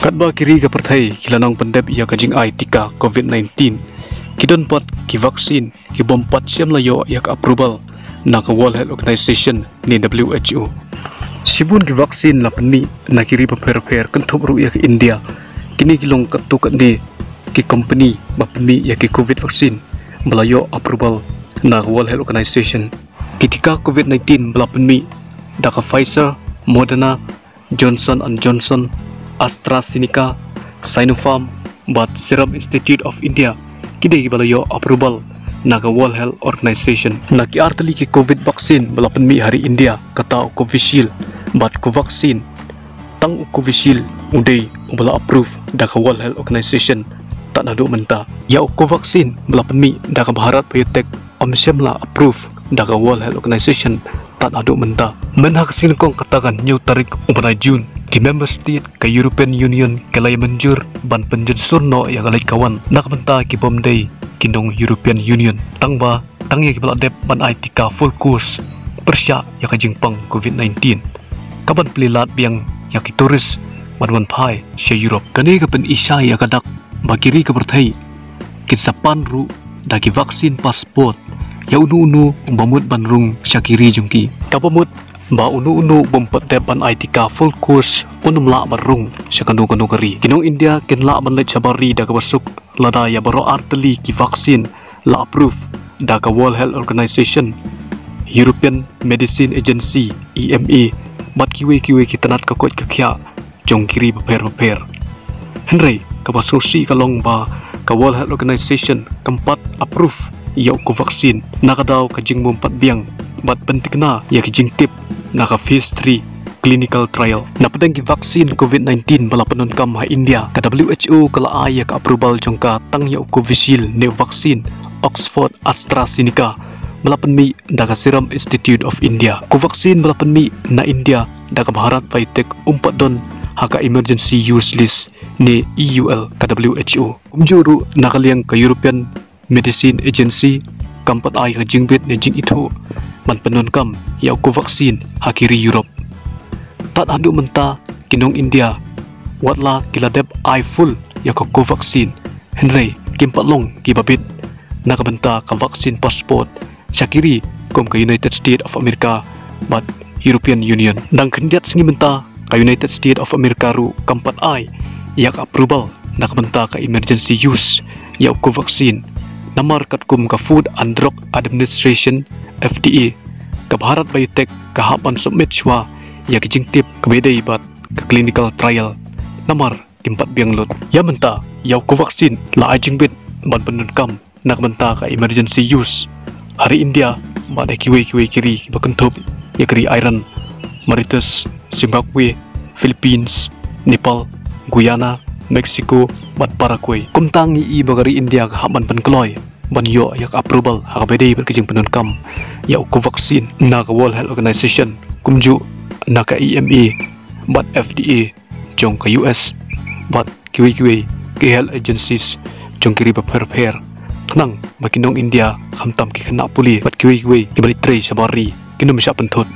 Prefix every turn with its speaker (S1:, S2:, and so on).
S1: Kadba kiri ka perthai kilanong pandep ya kajing ai tika COVID-19 kidon pot ki vaksin ki bompat siam layo yak approval na ka World Health Organization ni WHO. Sibun ki vaksin la penni na kiri paper kan thop ru yak India kini kilong katuk ni ki company ba penni yak ki COVID vaksin belayo approval na World Health Organization. Ketika COVID-19 bela penni da ka Pfizer, Moderna, Johnson & Johnson, AstraZeneca, Sinopharm, but Serum Institute of India kini balayo approval na ka World Health Organization. Na ki artali ki COVID vaksin balapan mi hari India kata Covishield, but Covaxin tang Covishield uday bala approve da ka World Health Organization tak nado menta. Ya Covaxin balapan mi da ka Bharat Biotech amsyamla approve da ka World Health Organization tak nado menta. Menhak sinkong katakan nyaw tarik umpanay June ki member state ka European Union kalay manjur ban penjensur no ya kalay kawan nakabenta ki bomday kinong European Union tangba tangya ki baladep ban ay tika full course persya ya kajingpang COVID-19 kaban pelilat biang ya ki turis manwan pai sya Europe kani ka pen isya ya kadak bagiri ka berthai kin sapan ru dagi vaksin pasport ya unu bamut banrung syakiri jungki kapamut ba unu bompat depan ITK full course unumla barung syakanu kari kinong India kinla banlet sabari da kabasuk lada ya baro arteli ki vaksin la approve da ka World Health Organization, European Medicine Agency EMA bat kiwe ki tanat ka kot kakya jong kiri paper Henry kabasuk si kalong ba ka World Health Organization keempat approve ya ko vaksin nakadaw kajing bompat biang bat penting na ya kijing tip naka phase 3 clinical trial na pedang ki vaksin COVID-19 bala penunkam ha India ka WHO kala ayak approval jongka tang ya Covishield ne vaksin Oxford AstraZeneca bala penmi daka Serum Institute of India ko vaksin bala penmi na India daka Bharat Biotech umpat don haka emergency use list ne EUL ka WHO umjuru nakaliang ka European Medicine Agency kampat ay ka jingbit ne jing itu man penunkam ya ko vaksin hakiri Europe tat adu menta kinong India watla kiladep ay full ya ko vaksin Henry kimpatlong kibabit nakabenta ka vaksin passport syakiri kom ka United States of America but European Union dang kendiat singi menta ka United States of America ru kampat ay yak approval nakabenta ka emergency use ya ko vaksin namar katkum ka Food and Drug Administration FDA ka Bharat Biotech kahapan submit shwa ya kijingtip kabedai bat ka clinical trial namar kimpat bianglot ya menta ya ko vaksin la ajingbit ban penunkam nakbenta ka emergency use hari India ba da kiwe kiri bakentop ya kiri Iran Mauritius Zimbabwe Philippines Nepal Guyana Mexico bat Paraguay kumtangi i bagari India kahapan penkloy ban yo yak approval hakabedai berkejing penunkam ya ko vaksin na ka World Health Organization kumju na ka EMA bat FDA jong ka US bat kiwi ke health agencies jong kiri paper kenang makinong India khamtam ki khana puli bat kiwi kibali tray sabari kinom sya pentut